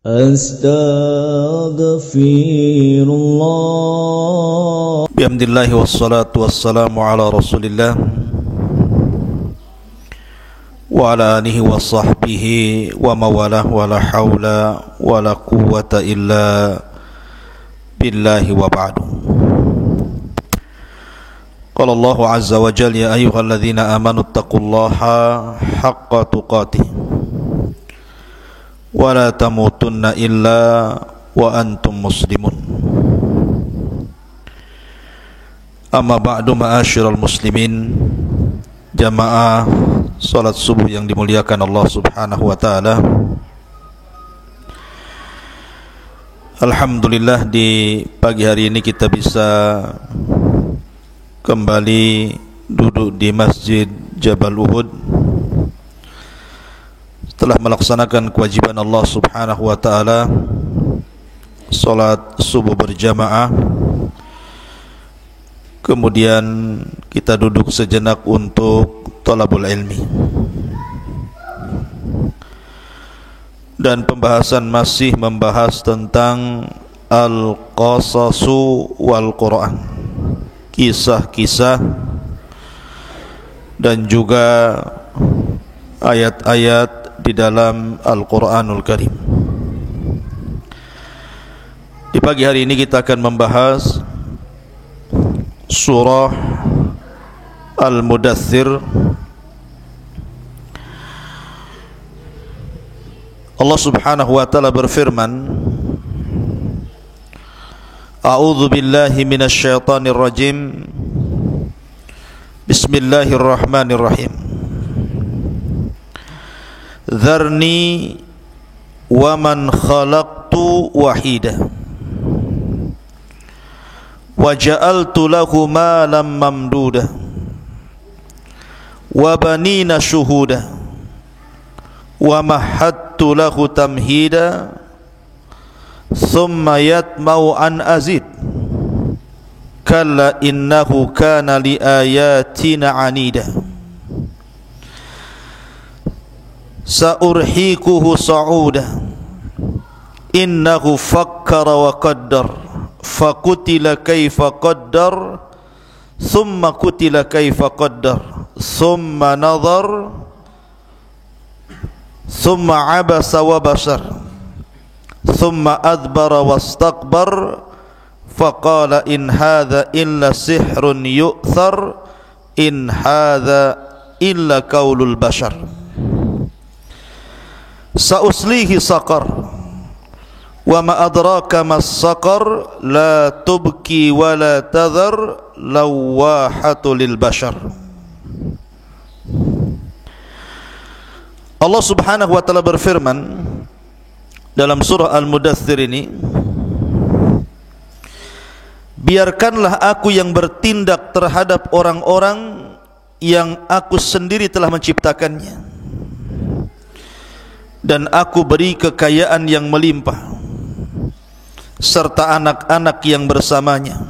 Astaghfirullah. Bihamdillahi wassalatu wassalamu ala rasulillah wa ala alihi wa sahbihi wa mawalah wa la hawla wa la quwwata illa billahi wa ba'du. Qala Allahu azza wa jalla ya ayyuhalladzina amanu taqullaha haqqa tuqatih wa la tamutunna illa wa antum muslimun. Amma ba'du, ma'asyiral muslimin, jamaah salat subuh yang dimuliakan Allah Subhanahu wa taala. Alhamdulillah, di pagi hari ini kita bisa kembali duduk di Masjid Jabal Uhud setelah melaksanakan kewajiban Allah Subhanahu wa taala, salat subuh berjamaah. Kemudian kita duduk sejenak untuk talabul ilmi. Dan pembahasan masih membahas tentang al-qasasu wal Quran, kisah-kisah dan juga ayat-ayat di dalam Al-Quranul Karim. Di pagi hari ini kita akan membahas surah Al-Mudaththir. Allah Subhanahu wa taala berfirman, A'udzu billahi minasy syaithanir rajim. Bismillahirrahmanirrahim. Dzarni wa man khalaqtu wahida wa ja'altu lahu malam mamduda wa banina syuhuda wa mahattu lahu tamhida thumma yatma'u an azid kalla innahu kana li ayatina anida sa'urhikuhu sa'uda innahu fakkara wa qaddar fakutila kaifa qaddar thumma kutila kaifa qaddar thumma nadhar thumma abasa wa basar thumma adbara wastakbar faqala in hadha illa sihrun yu'thar in hadha illa qaulul bashar sa'uslihi saqar wa ma adraka mas saqar la tubki wa la tadhar lawahatu lil bashar. Allah Subhanahu wa taala berfirman dalam surah Al-Mudaththir ini, biarkanlah aku yang bertindak terhadap orang-orang yang aku sendiri telah menciptakannya, dan aku beri kekayaan yang melimpah serta anak-anak yang bersamanya,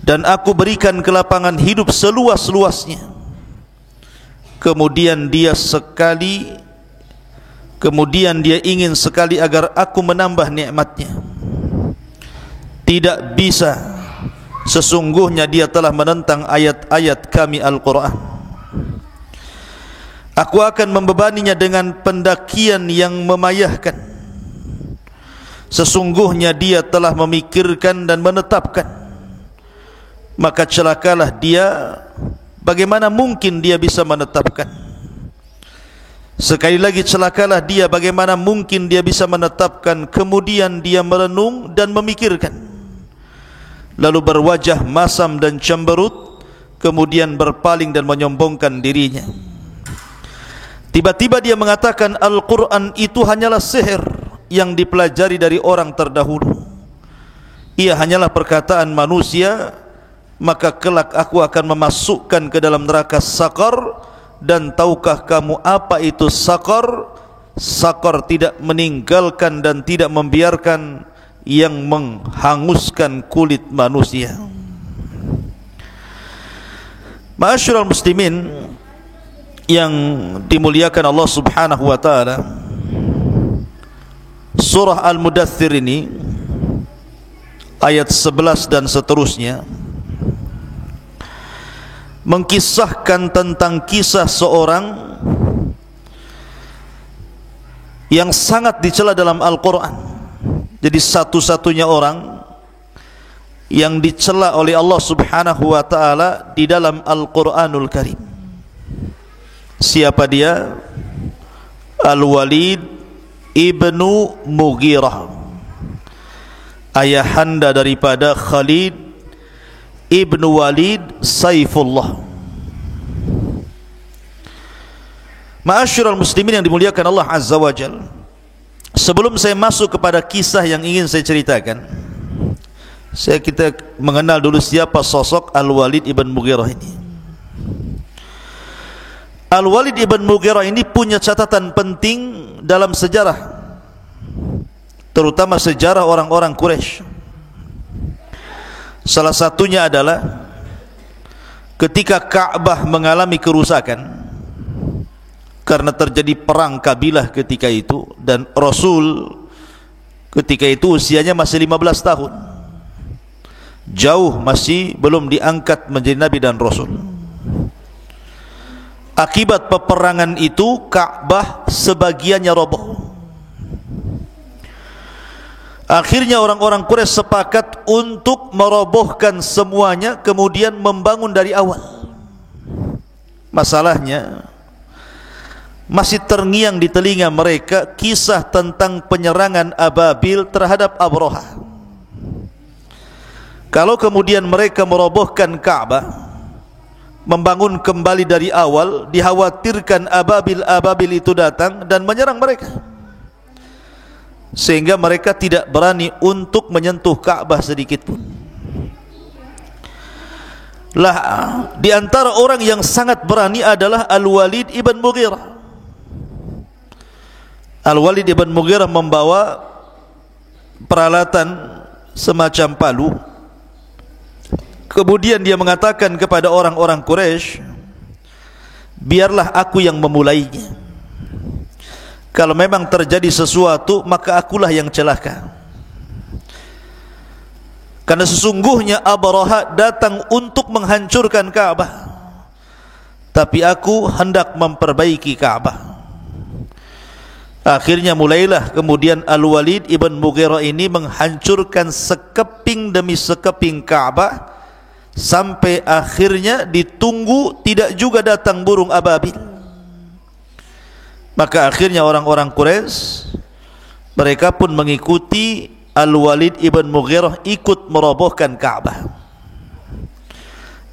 dan aku berikan kelapangan hidup seluas-luasnya. Kemudian dia ingin sekali agar aku menambah nikmatnya. Tidak bisa, sesungguhnya dia telah menentang ayat-ayat kami Al-Quran. Aku akan membebaninya dengan pendakian yang memayahkan. Sesungguhnya dia telah memikirkan dan menetapkan. Maka celakalah dia, bagaimana mungkin dia bisa menetapkan? Sekali lagi, celakalah dia, bagaimana mungkin dia bisa menetapkan? Kemudian dia merenung dan memikirkan, lalu berwajah masam dan cemberut, kemudian berpaling dan menyombongkan dirinya. Tiba-tiba dia mengatakan Al-Quran itu hanyalah sihir yang dipelajari dari orang terdahulu. Ia hanyalah perkataan manusia, maka kelak aku akan memasukkan ke dalam neraka Saqar. Dan tahukah kamu apa itu Saqar? Saqar tidak meninggalkan dan tidak membiarkan yang menghanguskan kulit manusia. Ma'asyiral muslimin yang dimuliakan Allah Subhanahu wa taala, surah Al-Mudaththir ini ayat 11 dan seterusnya mengkisahkan tentang kisah seorang yang sangat dicela dalam Al-Quran. Jadi satu-satunya orang yang dicela oleh Allah Subhanahu wa ta'ala di dalam Al-Quranul Karim. Siapa dia? Al-Walid ibnu Mughirah, ayahanda daripada Khalid ibnu Walid Saifullah. Ma'asyiral muslimin yang dimuliakan Allah Azza wa Jalla, sebelum saya masuk kepada kisah yang ingin saya ceritakan, kita mengenal dulu siapa sosok Al-Walid ibn Mughirah ini. Al-Walid ibn Mughirah ini punya catatan penting dalam sejarah, terutama sejarah orang-orang Quraisy. Salah satunya adalah ketika Ka'bah mengalami kerusakan karena terjadi perang kabilah ketika itu, dan Rasul ketika itu usianya masih 15 tahun, jauh masih belum diangkat menjadi Nabi dan Rasul. Akibat peperangan itu Ka'bah sebagiannya roboh. Akhirnya orang-orang Quraisy sepakat untuk merobohkan semuanya, kemudian membangun dari awal. Masalahnya masih terngiang di telinga mereka kisah tentang penyerangan Ababil terhadap Abraha. Kalau kemudian mereka merobohkan Ka'bah, membangun kembali dari awal, dikhawatirkan Ababil itu datang dan menyerang mereka, sehingga mereka tidak berani untuk menyentuh Ka'bah sedikit pun. Lah, di antara orang yang sangat berani adalah Al-Walid ibn Mughirah. Al-Walid ibn Mughirah membawa peralatan semacam palu. Kemudian dia mengatakan kepada orang-orang Quraisy, biarlah aku yang memulainya. Kalau memang terjadi sesuatu, maka akulah yang celaka. Karena sesungguhnya Abraha datang untuk menghancurkan Ka'bah, tapi aku hendak memperbaiki Ka'bah. Akhirnya mulailah kemudian Al-Walid ibn Mughirah ini menghancurkan sekeping demi sekeping Ka'bah, sampai akhirnya ditunggu tidak juga datang burung ababil. Maka akhirnya orang-orang Quraisy mereka pun mengikuti Al-Walid ibn Mughirah ikut merobohkan Ka'bah,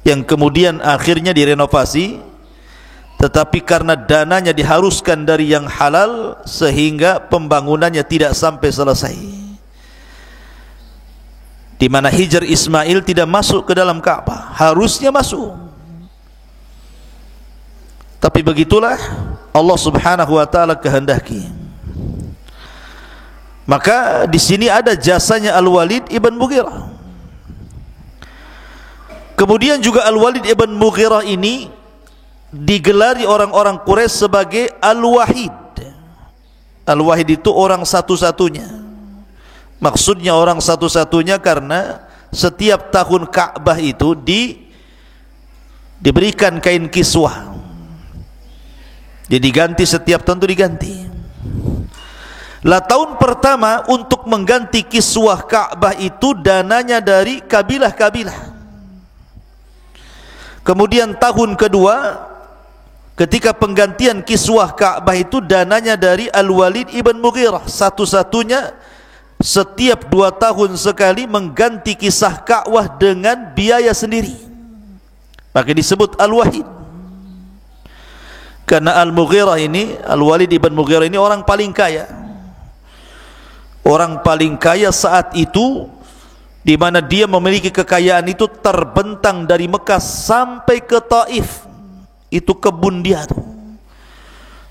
yang kemudian akhirnya direnovasi, tetapi karena dananya diharuskan dari yang halal sehingga pembangunannya tidak sampai selesai, di mana Hijr Ismail tidak masuk ke dalam Ka'bah, harusnya masuk. Tapi begitulah Allah Subhanahu wa taala kehendaki. Maka di sini ada jasanya Al-Walid ibn Mughirah. Kemudian juga Al-Walid ibn Mughirah ini digelari orang-orang Quraisy sebagai Al-Wahid. Al-Wahid itu orang satu-satunya. Maksudnya orang satu-satunya karena setiap tahun Ka'bah itu diberikan kain kiswah. Jadi diganti setiap tahun, itu diganti. Lah tahun pertama untuk mengganti kiswah Ka'bah itu dananya dari kabilah-kabilah. Kemudian tahun kedua ketika penggantian kiswah Ka'bah itu dananya dari Al-Walid ibn Mughirah, satu-satunya setiap 2 tahun sekali mengganti kisah Ka'bah dengan biaya sendiri. Maka disebut Al-Wahid. Karena Al-Mughirah ini, Al-Walid ibn Mughirah ini orang paling kaya. Orang paling kaya saat itu, di mana dia memiliki kekayaan itu terbentang dari Mekah sampai ke Taif. Itu kebun dia tuh.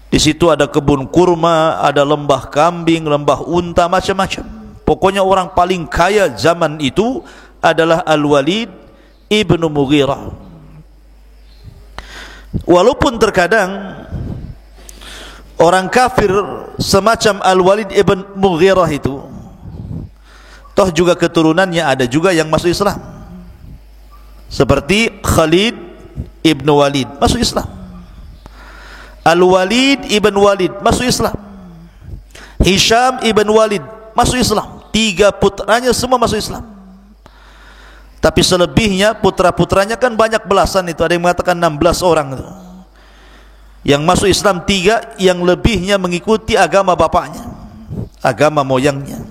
Di situ ada kebun kurma, ada lembah kambing, lembah unta, macam-macam. Pokoknya orang paling kaya zaman itu adalah Al-Walid ibn Mughirah. Walaupun terkadang orang kafir semacam Al-Walid ibn Mughirah itu, toh juga keturunannya ada juga yang masuk Islam, seperti Khalid ibn Walid masuk Islam, Al-Walid ibn Walid masuk Islam, Hisham ibn Walid masuk Islam. 3 putranya semua masuk Islam. Tapi selebihnya putra-putranya kan banyak belasan itu, ada yang mengatakan 16 orang itu. Yang masuk Islam 3, yang lebihnya mengikuti agama bapaknya, agama moyangnya.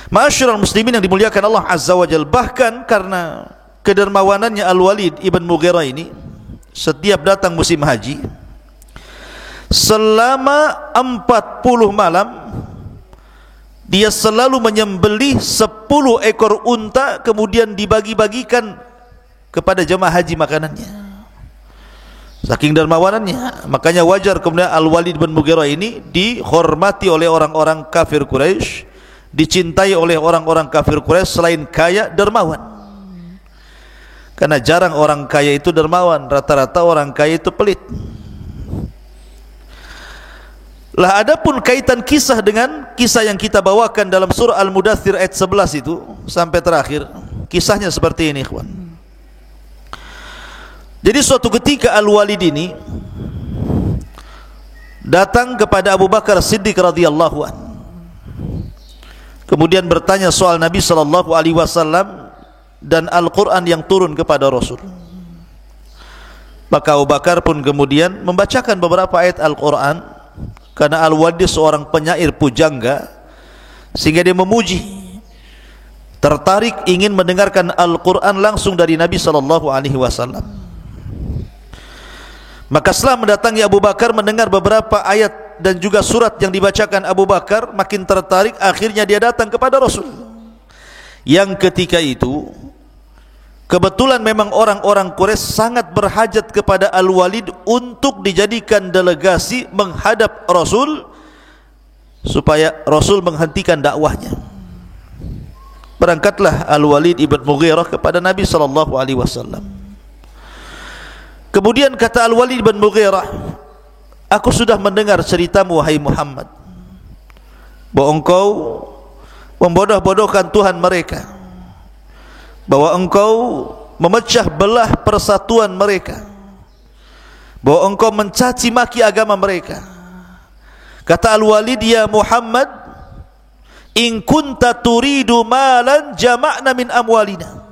Ma'asyiral muslimin yang dimuliakan Allah Azza wa Jalla, bahkan karena kedermawanannya Al-Walid ibn Mughirah ini, setiap datang musim haji, selama 40 malam dia selalu menyembelih 10 ekor unta, kemudian dibagi-bagikan kepada jemaah haji makanannya. Saking dermawanannya, makanya wajar kemudian Al-Walid bin Mughirah ini dihormati oleh orang-orang kafir Quraisy, dicintai oleh orang-orang kafir Quraisy. Selain kaya, dermawan. Karena jarang orang kaya itu dermawan, rata-rata orang kaya itu pelit. Lah adapun kaitan kisah dengan kisah yang kita bawakan dalam surah Al-Mudaththir ayat 11 itu sampai terakhir, kisahnya seperti ini, ikhwan. Jadi suatu ketika Al-Walid ini datang kepada Abu Bakar Siddiq radhiyallahu an, kemudian bertanya soal Nabi sallallahu alaihi wasallam dan Al-Qur'an yang turun kepada Rasul. Maka Abu Bakar pun kemudian membacakan beberapa ayat Al-Qur'an, karena Al-Walid seorang penyair pujangga, sehingga dia memuji, tertarik ingin mendengarkan Al-Quran langsung dari Nabi sallallahu alaihi wasallam. Maka setelah mendatangi Abu Bakar, mendengar beberapa ayat dan juga surat yang dibacakan Abu Bakar, makin tertarik. Akhirnya dia datang kepada Rasul, yang ketika itu kebetulan memang orang-orang Quraisy sangat berhajat kepada Al-Walid untuk dijadikan delegasi menghadap Rasul, supaya Rasul menghentikan dakwahnya. Berangkatlah Al-Walid ibn Mughirah kepada Nabi sallallahu alaihi wasallam. Kemudian kata Al-Walid ibn Mughirah, aku sudah mendengar ceritamu wahai Muhammad, bahwa engkau membodoh-bodohkan Tuhan mereka, bahwa engkau memecah belah persatuan mereka, bahwa engkau mencaci maki agama mereka. Kata Al-Walid, ya Muhammad, in kunta turidu malan jama'na min amwalina.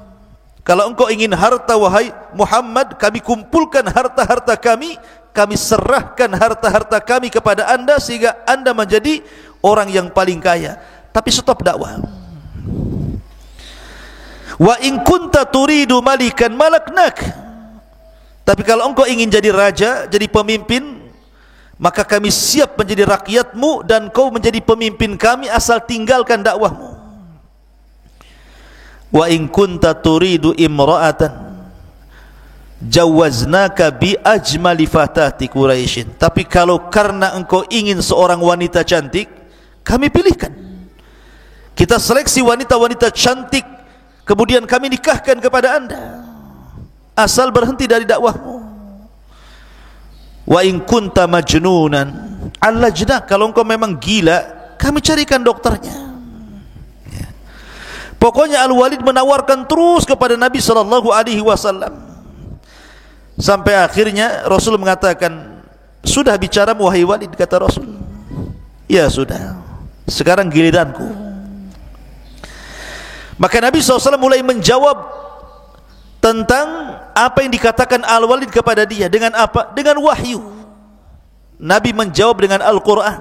Kalau engkau ingin harta wahai Muhammad, kami kumpulkan harta-harta kami, kami serahkan harta-harta kami kepada anda, sehingga anda menjadi orang yang paling kaya. Tapi stop dakwah. Wa in kunta turidu malikan malaknak. Tapi kalau engkau ingin jadi raja, jadi pemimpin, maka kami siap menjadi rakyatmu dan kau menjadi pemimpin kami, asal tinggalkan dakwahmu. Wa in kunta turidu imra'atan jawaznaka bi ajmali fatati Quraisyin. Tapi kalau karena engkau ingin seorang wanita cantik, kami pilihkan, kita seleksi wanita-wanita cantik, kemudian kami nikahkan kepada anda, asal berhenti dari dakwahmu. Wa in kunta majnunan allajna, kalau engkau memang gila, kami carikan dokternya. Pokoknya Al-Walid menawarkan terus kepada Nabi sallallahu alaihi wasallam, sampai akhirnya Rasul mengatakan, sudah bicara wahai Walid, kata Rasul. Ya sudah, sekarang giliranku. Maka Nabi SAW mulai menjawab tentang apa yang dikatakan Al-Walid kepada dia. Dengan apa? Dengan wahyu. Nabi menjawab dengan Al-Quran.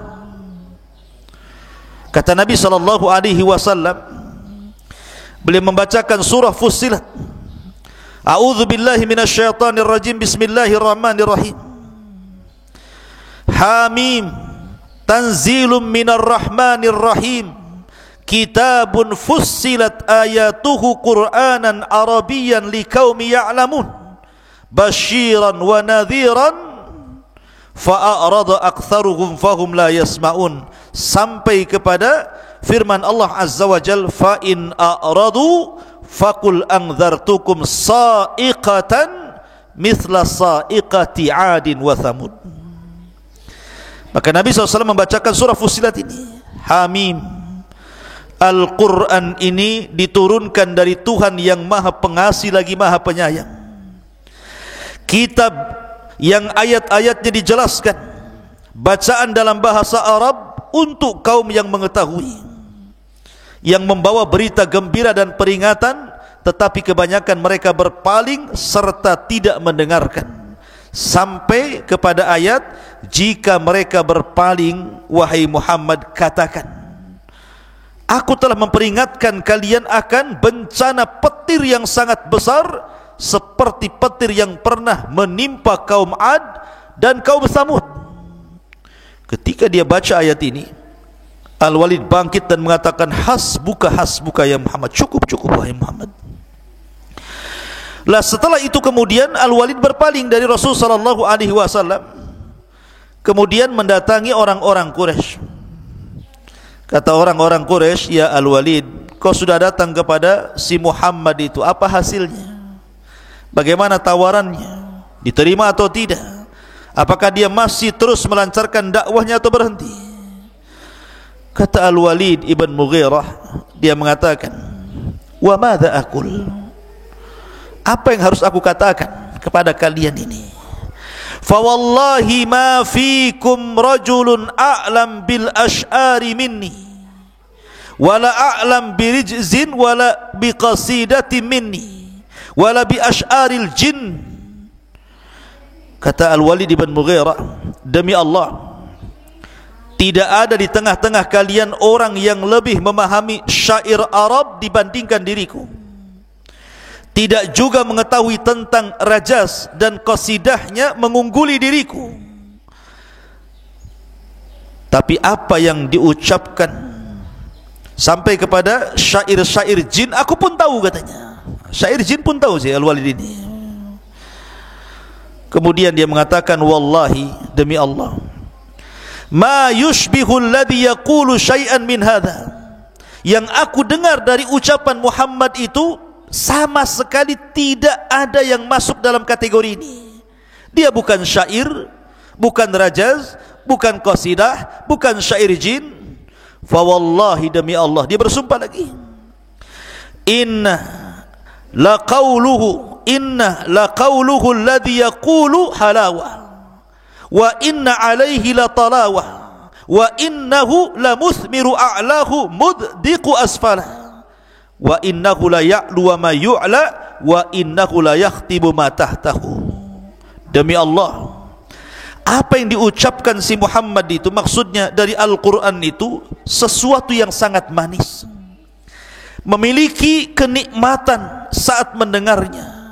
Kata Nabi SAW, beliau membacakan surah Fussilat. A'udzu billahi minasyaitonir rajim. Bismillahirrahmanirrahim. Hamim, tanzilum minar rahmanir rahim. Kitabun fussilat ayatuhu Qur'anan Arabiyyan liqaumi ya'lamun. Basyiran wa nadhiran fa'arada aktsaruhum fahum la yasma'un. Sampai kepada firman Allah Azza wa Jalla, fa in a'radu faqul anzartukum sa'iqatan mithla sa'iqati 'adin wa thamud. Maka Nabi SAW membacakan surah Fussilat ini. Hamim. Al-Quran ini diturunkan dari Tuhan yang maha pengasih lagi maha penyayang. Kitab yang ayat-ayatnya dijelaskan, bacaan dalam bahasa Arab untuk kaum yang mengetahui, yang membawa berita gembira dan peringatan, tetapi kebanyakan mereka berpaling serta tidak mendengarkan. Sampai kepada ayat, jika mereka berpaling, wahai Muhammad, katakan, aku telah memperingatkan kalian akan bencana petir yang sangat besar, seperti petir yang pernah menimpa kaum Ad dan kaum Samud. Ketika dia baca ayat ini, Al-Walid bangkit dan mengatakan, hasbuka hasbuka ya Muhammad, cukup cukup wahai Muhammad. Lah setelah itu kemudian Al-Walid berpaling dari Rasul sallallahu alaihi wasallam, kemudian mendatangi orang-orang Quraisy. Kata orang-orang Quraisy, ya Al-Walid, kau sudah datang kepada si Muhammad itu, apa hasilnya? Bagaimana tawarannya? Diterima atau tidak? Apakah dia masih terus melancarkan dakwahnya atau berhenti? Kata Al-Walid ibn Mughirah, dia mengatakan, wa madza aqul? Apa yang harus aku katakan kepada kalian ini? Fa wallahi ma fikum rajulun a'lam bil ash'ari minni wala a'lam bi rijzin wala bi qasidati minni wala bi ash'aril jin. Kata Al-Walid ibn Mughirah, demi Allah, tidak ada di tengah-tengah kalian orang yang lebih memahami syair Arab dibandingkan diriku, tidak juga mengetahui tentang rajaz dan qasidahnya mengungguli diriku. Tapi apa yang diucapkan sampai kepada syair-syair jin, aku pun tahu katanya. Syair jin pun tahu si Al-Walid ini. Kemudian dia mengatakan, wallahi, demi Allah, ma yushbihu alladhi yaqulu syai'an min hadha, yang aku dengar dari ucapan Muhammad itu sama sekali tidak ada yang masuk dalam kategori ini. Dia bukan syair, bukan rajaz, bukan qasidah, bukan syair jin. Fa wallahi, demi Allah, dia bersumpah lagi, inna la qawluhu alladhi yaqulu halawa wa inna alaihi la talawa wa innahu la muthmiru a'lahu muddiqu asfalah wa innahu la ya'lu wa ma yu'la wa innahu la yakhtibu ma tahtahu. Demi Allah, apa yang diucapkan si Muhammad itu, maksudnya dari Al-Quran itu, sesuatu yang sangat manis, memiliki kenikmatan saat mendengarnya.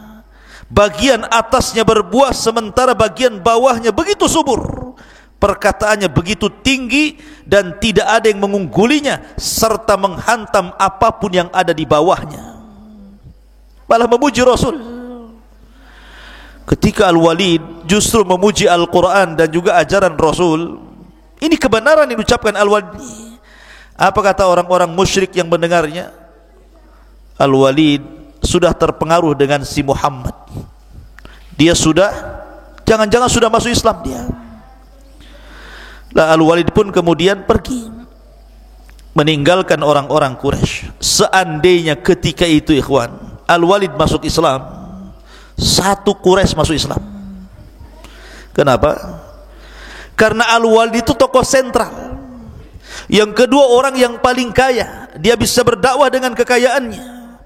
Bagian atasnya berbuah sementara bagian bawahnya begitu subur. Perkataannya begitu tinggi dan tidak ada yang mengunggulinya, serta menghantam apapun yang ada di bawahnya. Malah memuji Rasul. Ketika Al-Walid justru memuji Al-Quran dan juga ajaran Rasul, ini kebenaran yang diucapkan Al-Walid. Apa kata orang-orang musyrik yang mendengarnya? Al-Walid sudah terpengaruh dengan si Muhammad. Dia sudah, jangan-jangan sudah masuk Islam dia. Lah Al-Walid pun kemudian pergi meninggalkan orang-orang Quraisy. Seandainya ketika itu ikhwan, Al-Walid masuk Islam, satu Quraisy masuk Islam. Kenapa? Karena Al-Walid itu tokoh sentral. Yang kedua, orang yang paling kaya. Dia bisa berdakwah dengan kekayaannya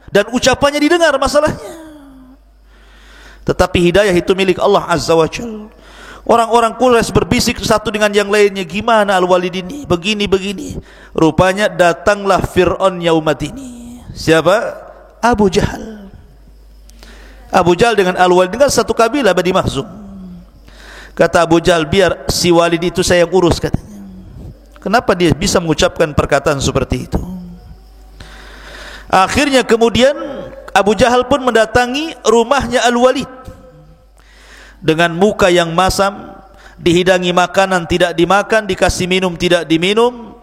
dan ucapannya didengar masalahnya. Tetapi hidayah itu milik Allah Azza wa Jalla. Orang-orang Quraisy berbisik satu dengan yang lainnya, gimana Al-Walid ini, begini-begini. Rupanya datanglah Fir'aunnya umat ini. Siapa? Abu Jahal. Abu Jahal dengan Al-Walid dengan satu kabilah, Bani Makhzum. Kata Abu Jahal, biar si Walid itu saya yang urus, katanya. Kenapa dia bisa mengucapkan perkataan seperti itu? Akhirnya kemudian Abu Jahal pun mendatangi rumahnya Al-Walid dengan muka yang masam, dihidangi makanan tidak dimakan, dikasih minum tidak diminum,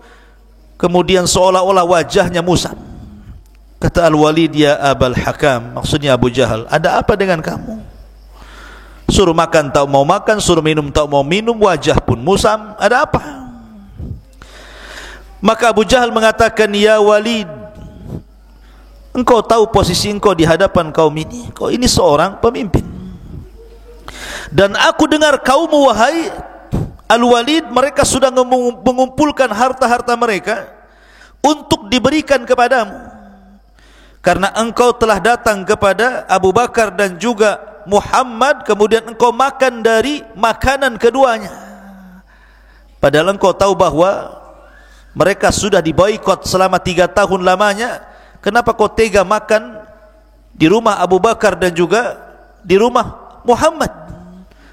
kemudian seolah-olah wajahnya musam. Kata Al-Walid, ya Abul Hakam, maksudnya Abu Jahal, ada apa dengan kamu? Suruh makan tak mau makan, suruh minum tak mau minum, wajah pun musam. Ada apa? Maka Abu Jahal mengatakan, ya Walid, engkau tahu posisi engkau di hadapan kaum ini. Kau ini seorang pemimpin, dan aku dengar kaummu wahai Al-Walid, mereka sudah mengumpulkan harta-harta mereka untuk diberikan kepadamu, karena engkau telah datang kepada Abu Bakar dan juga Muhammad, kemudian engkau makan dari makanan keduanya, padahal engkau tahu bahwa mereka sudah diboikot selama 3 tahun lamanya. Kenapa kau tega makan di rumah Abu Bakar dan juga di rumah Muhammad,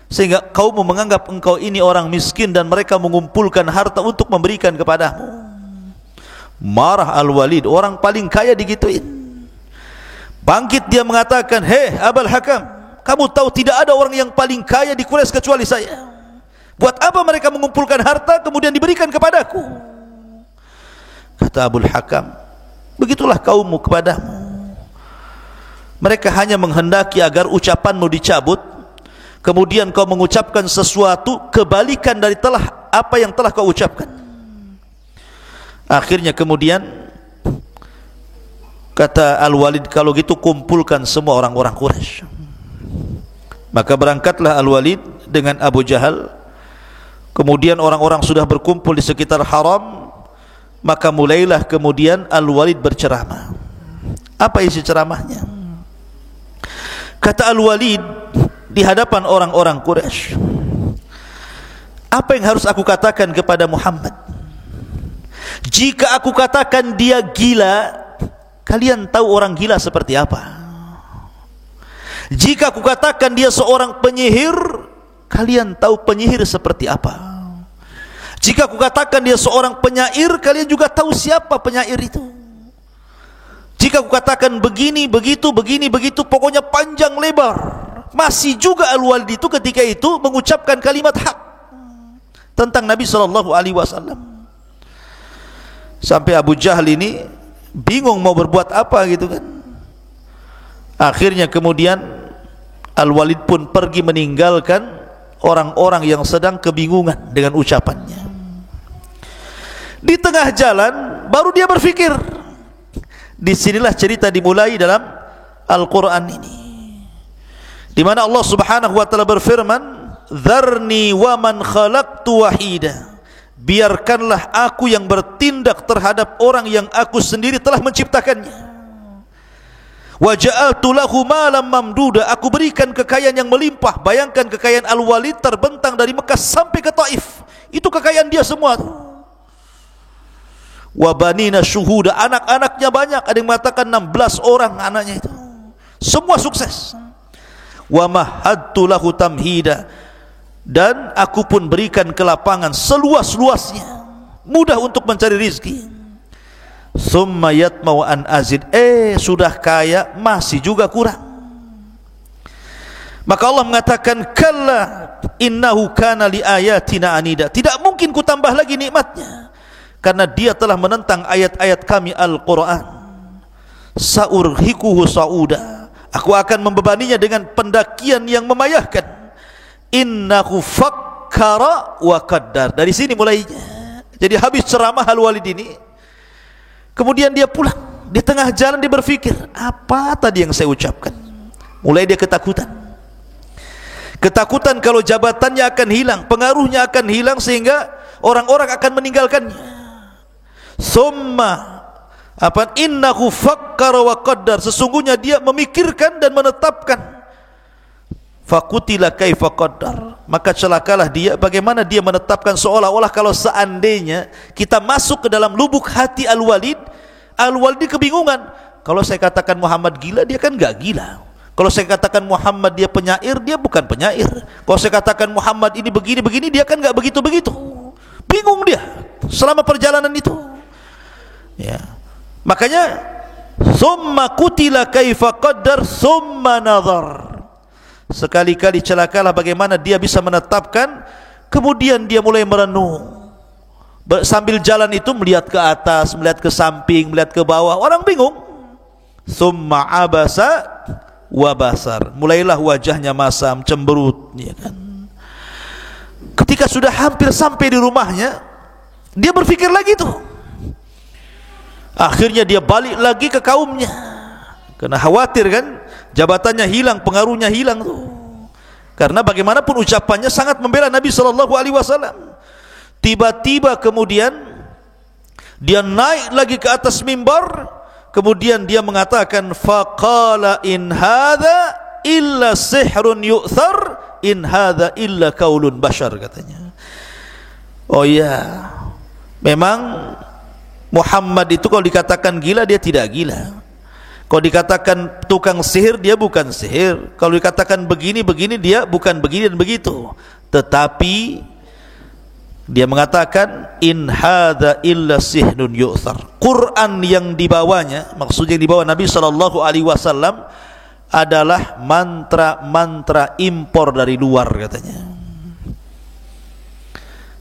sehingga kaummu menganggap engkau ini orang miskin dan mereka mengumpulkan harta untuk memberikan kepadamu? Marah Al-Walid, orang paling kaya digituin. Bangkit dia mengatakan, hei Abul Hakam, kamu tahu tidak ada orang yang paling kaya di Quraisy kecuali saya. Buat apa mereka mengumpulkan harta kemudian diberikan kepadaku? Kata Abul Hakam, begitulah kaummu kepadamu. Mereka hanya menghendaki agar ucapanmu dicabut, kemudian kau mengucapkan sesuatu kebalikan dari apa yang telah kau ucapkan. Akhirnya kemudian kata Al-Walid, kalau gitu kumpulkan semua orang-orang Quraisy. Maka berangkatlah Al-Walid dengan Abu Jahal. Kemudian orang-orang sudah berkumpul di sekitar haram. Maka mulailah kemudian Al-Walid berceramah. Apa isi ceramahnya? Kata Al-Walid di hadapan orang-orang Quraisy, apa yang harus aku katakan kepada Muhammad? Jika aku katakan dia gila, kalian tahu orang gila seperti apa? Jika aku katakan dia seorang penyihir, kalian tahu penyihir seperti apa? Jika aku katakan dia seorang penyair, kalian juga tahu siapa penyair itu. Jika aku katakan begini, begitu, begini, begitu, pokoknya panjang lebar, masih juga Al-Walid itu ketika itu mengucapkan kalimat hak tentang Nabi SAW. Sampai Abu Jahal ini bingung mau berbuat apa gitu kan. Akhirnya kemudian Al-Walid pun pergi meninggalkan orang-orang yang sedang kebingungan dengan ucapannya. Di tengah jalan baru dia berfikir. Disinilah cerita dimulai dalam Al-Quran ini, di mana Allah Subhanahu wa taala berfirman, "Dzarni wa man khalaqtu wahida." Biarkanlah aku yang bertindak terhadap orang yang aku sendiri telah menciptakannya. Wa ja'altu lahu malam mamduda. Aku berikan kekayaan yang melimpah. Bayangkan kekayaan Al-Walid terbentang dari Mekah sampai ke Taif. Itu kekayaan dia semua. Wa banina syuhuda. Anak-anaknya banyak. Ada yang mengatakan 16 orang anaknya itu. Semua sukses. Wa mahadtu lahu tamhida. Dan aku pun berikan kelapangan seluas-luasnya, mudah untuk mencari rizki. Summa yatma'u an azid. Sudah kaya masih juga kurang. Maka Allah mengatakan, kalla innahu kana li ayatina anida. Tidak mungkin ku tambah lagi nikmatnya, karena dia telah menentang ayat-ayat kami Al-Quran. Sa'urhikuhu sa'uda. Aku akan membebaninya dengan pendakian yang memayahkan. Innahu fakkara wa qaddar. Dari sini mulainya. Jadi habis ceramah Al-Walid ini, kemudian dia pulang. Di tengah jalan dia berfikir, apa tadi yang saya ucapkan? Mulai dia ketakutan. Ketakutan kalau jabatannya akan hilang, pengaruhnya akan hilang, sehingga orang-orang akan meninggalkannya. Summa innahu fakkara wa qaddar. Sesungguhnya dia memikirkan dan menetapkan. Fakutila kaifa qaddar. Maka celakalah dia, bagaimana dia menetapkan, seolah-olah kalau seandainya kita masuk ke dalam lubuk hati Al-Walid, Al-Walid kebingungan. Kalau saya katakan Muhammad gila, dia kan enggak gila. Kalau saya katakan Muhammad dia penyair, dia bukan penyair. Kalau saya katakan Muhammad ini begini-begini, dia kan enggak begitu-begitu. Bingung dia selama perjalanan itu. Ya. Makanya summa kutila kaifa qaddar summa nazar. Sekali-kali celakalah bagaimana dia bisa menetapkan. Kemudian dia mulai merenung. Sambil jalan itu melihat ke atas, melihat ke samping, melihat ke bawah. Orang bingung. Summa abasa wa basar. Mulailah wajahnya masam, cemberut, ya kan. Ketika sudah hampir sampai di rumahnya, dia berpikir lagi tuh. Akhirnya dia balik lagi ke kaumnya, karena khawatir kan, jabatannya hilang, pengaruhnya hilang tuh. Karena bagaimanapun ucapannya sangat membela Nabi SAW. Tiba-tiba kemudian dia naik lagi ke atas mimbar, kemudian dia mengatakan, faqala in hadza illa sihrun yu'thar, in hadza illa qaulun bashar, katanya. Oh ya, memang Muhammad itu kalau dikatakan gila, dia tidak gila. Kalau dikatakan tukang sihir, dia bukan sihir. Kalau dikatakan begini-begini, dia bukan begini dan begitu. Tetapi dia mengatakan, in hadza illa sihrun yu'thar. Quran yang dibawanya, maksudnya yang dibawa Nabi SAW, adalah mantra-mantra impor dari luar, katanya.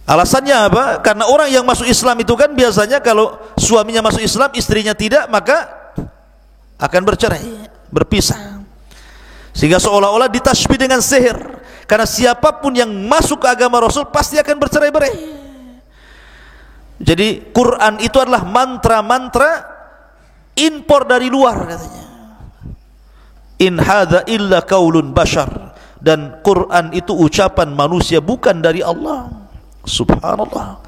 Alasannya apa? Karena orang yang masuk Islam itu kan biasanya kalau suaminya masuk Islam, istrinya tidak, maka akan bercerai, berpisah. Sehingga seolah-olah ditasbih dengan sihir. Karena siapapun yang masuk ke agama Rasul pasti akan bercerai-berai. Jadi Quran itu adalah mantra-mantra impor dari luar, katanya. In hadza illa qaulun bashar. Dan Quran itu ucapan manusia, bukan dari Allah. Subhanallah.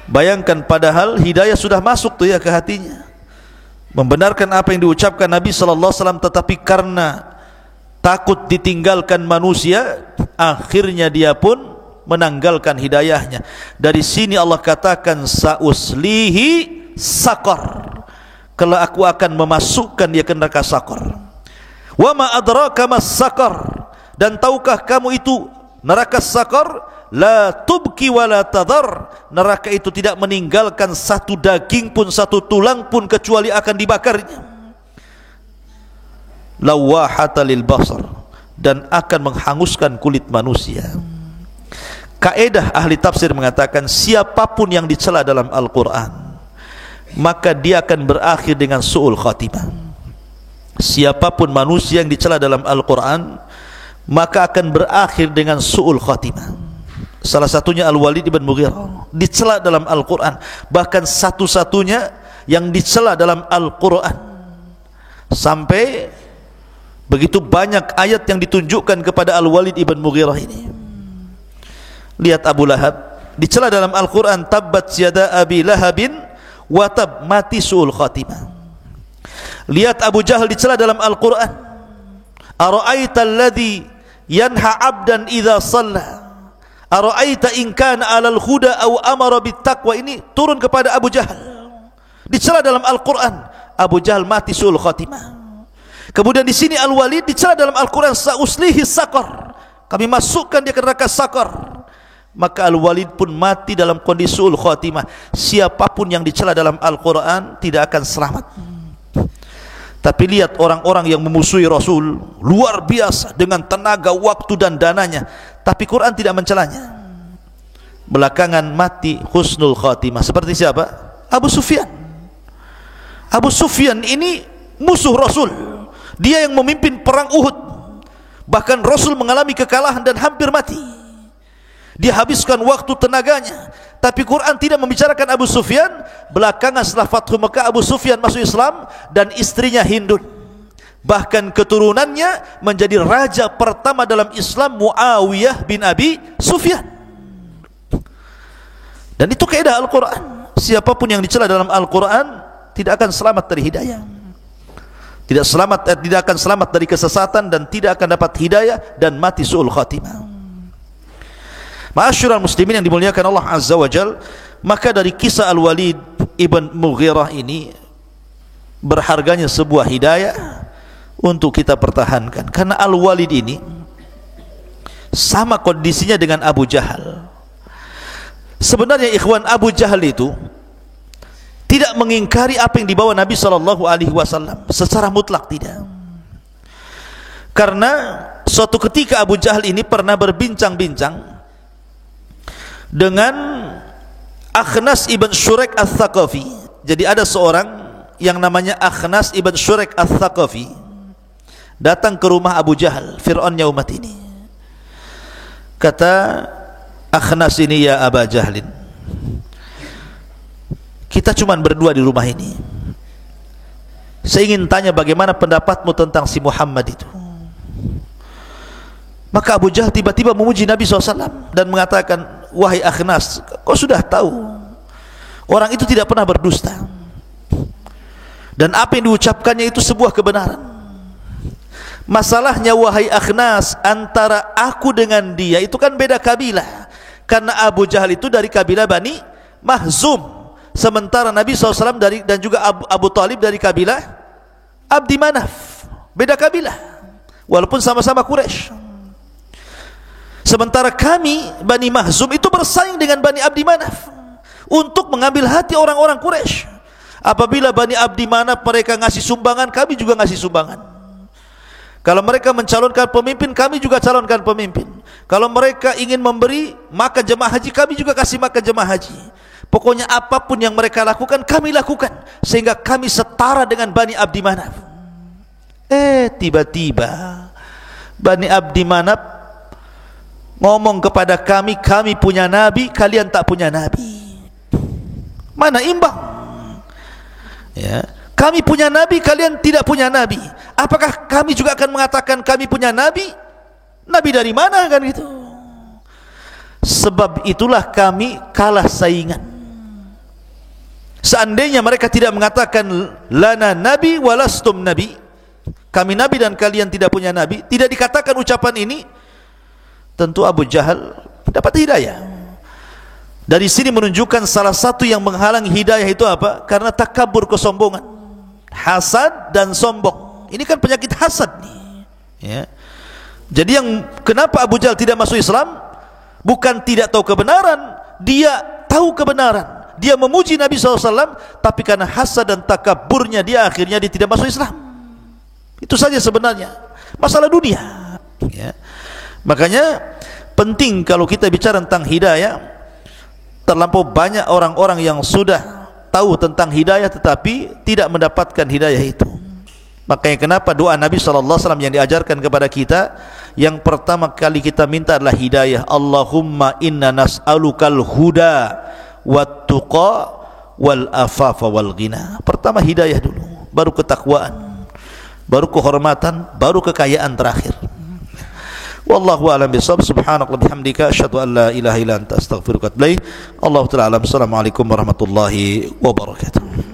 Bayangkan, padahal hidayah sudah masuk tuh ya ke hatinya, membenarkan apa yang diucapkan Nabi SAW, tetapi karena takut ditinggalkan manusia, akhirnya dia pun menanggalkan hidayahnya. Dari sini Allah katakan, sauslihi sakar, kalau aku akan memasukkan dia ke neraka sakar. Wa ma adraka mas sakar, dan tahukah kamu itu neraka sakar? La tubki wa la tadhar, neraka itu tidak meninggalkan satu daging pun, satu tulang pun, kecuali akan dibakarnya. Lawahata lil basar, dan akan menghanguskan kulit manusia. Kaedah ahli tafsir mengatakan, siapapun yang dicela dalam Al-Quran, maka dia akan berakhir dengan su'ul khatimah. Siapapun manusia yang dicela dalam Al-Quran, maka akan berakhir dengan su'ul khatimah. Salah satunya Al-Walid ibn Mughirah dicela dalam Al-Quran, bahkan satu-satunya yang dicela dalam Al-Quran. Sampai begitu banyak ayat yang ditunjukkan kepada Al-Walid ibn Mughirah ini. Lihat Abu Lahab dicela dalam Al-Quran, tabbat yada abi lahabin wa tab, mati su'ul khatimah. Lihat Abu Jahal dicela dalam Al-Quran, ara'aita alladhi yanha abdan idha salla, ara'aita in kana 'alal huda aw amara bittaqwa. Ini turun kepada Abu Jahal, dicela dalam Al-Quran. Abu Jahal mati su'ul khatimah. Kemudian di sini Al-Walid dicela dalam Al-Quran, sa'uslihi sakar, kami masukkan dia ke neraka sakar. Maka Al-Walid pun mati dalam kondisi su'ul khatimah. Siapapun yang dicela dalam Al-Quran tidak akan selamat. Tapi lihat orang-orang yang memusuhi Rasul luar biasa dengan tenaga, waktu dan dananya, tapi Quran tidak mencelanya. Belakangan mati husnul khatimah. Seperti siapa? Abu Sufyan. Abu Sufyan ini musuh Rasul. Dia yang memimpin perang Uhud. Bahkan Rasul mengalami kekalahan dan hampir mati. Dia habiskan waktu tenaganya, tapi Quran tidak membicarakan Abu Sufyan. Belakangan setelah Fathu Mekah, Abu Sufyan masuk Islam dan istrinya Hindun. Bahkan keturunannya menjadi raja pertama dalam Islam, Muawiyah bin Abi Sufyan. Dan itu kaidah Al-Quran. Siapapun yang dicela dalam Al-Quran tidak akan selamat dari hidayah. Tidak akan selamat dari kesesatan, dan tidak akan dapat hidayah dan mati su'ul khatimah. Ma'asyiral muslimin yang dimuliakan Allah Azza wa Jal, maka dari kisah Al-Walid ibn Mughirah ini berharganya sebuah hidayah untuk kita pertahankan. Karena Al-Walid ini sama kondisinya dengan Abu Jahal. Sebenarnya ikhwan, Abu Jahal itu tidak mengingkari apa yang dibawa Nabi SAW secara mutlak, tidak. Karena suatu ketika Abu Jahal ini pernah berbincang-bincang dengan Akhnas ibn Syurek al-Thaqafi. Jadi ada seorang yang namanya Akhnas ibn Syurek al-Thaqafi. datang ke rumah Abu Jahal, Fir'aunnya umat ini. Kata Akhnas ini, ya Aba Jahlin, kita cuma berdua di rumah ini, saya ingin tanya bagaimana pendapatmu tentang si Muhammad itu. Maka Abu Jahal tiba-tiba memuji Nabi SAW dan mengatakan, wahai Akhnas, kau sudah tahu orang itu tidak pernah berdusta, dan apa yang diucapkannya itu sebuah kebenaran. Masalahnya wahai Akhnas, antara aku dengan dia itu kan beda kabilah, karena Abu Jahal itu dari kabilah Bani Mahzum, sementara Nabi SAW dan juga Abu Talib dari kabilah Abdi Manaf, beda kabilah walaupun sama-sama Quraisy. Sementara kami Bani Mahzum itu bersaing dengan Bani Abdi Manaf untuk mengambil hati orang-orang Quraisy. Apabila Bani Abdi Manaf mereka ngasih sumbangan, kami juga ngasih sumbangan. Kalau mereka mencalonkan pemimpin, kami juga calonkan pemimpin. Kalau mereka ingin memberi makan jemaah haji, kami juga kasih makan jemaah haji. Pokoknya apapun yang mereka lakukan, kami lakukan, sehingga kami setara dengan Bani Abdi Manaf. Tiba-tiba Bani Abdi Manaf ngomong kepada kami, kami punya nabi, kalian tak punya nabi. Mana imbang? Ya, kami punya nabi, kalian tidak punya nabi. Apakah kami juga akan mengatakan kami punya nabi? Nabi dari mana kan gitu? Sebab itulah kami kalah saingan. Seandainya mereka tidak mengatakan lana nabi walastum nabi, kami nabi dan kalian tidak punya nabi, tidak dikatakan ucapan ini, tentu Abu Jahal dapat hidayah. Dari sini menunjukkan salah satu yang menghalang hidayah itu apa? Karena takabur, kesombongan, hasad dan sombong. Ini kan penyakit hasad nih, ya. Jadi yang kenapa Abu Jahal tidak masuk Islam bukan tidak tahu kebenaran, dia tahu kebenaran, dia memuji Nabi SAW, tapi karena hasad dan takaburnya dia akhirnya dia tidak masuk Islam. Itu saja sebenarnya masalah dunia, ya. Makanya penting kalau kita bicara tentang hidayah, terlampau banyak orang-orang yang sudah tahu tentang hidayah tetapi tidak mendapatkan hidayah itu. Makanya kenapa doa Nabi SAW yang diajarkan kepada kita, yang pertama kali kita minta adalah hidayah. Allahumma inna nas'alukal huda wat tuqa wal afafa wal ghina. Pertama hidayah dulu, baru ketakwaan, baru kehormatan, baru kekayaan terakhir. Wallahu a'lam bishawab. Subhanallah bihamdika asyhadu an la ilaha illa anta astaghfiruka wa atubu ilaik. Allahu ta'ala alam. Assalamualaikum warahmatullahi wabarakatuh.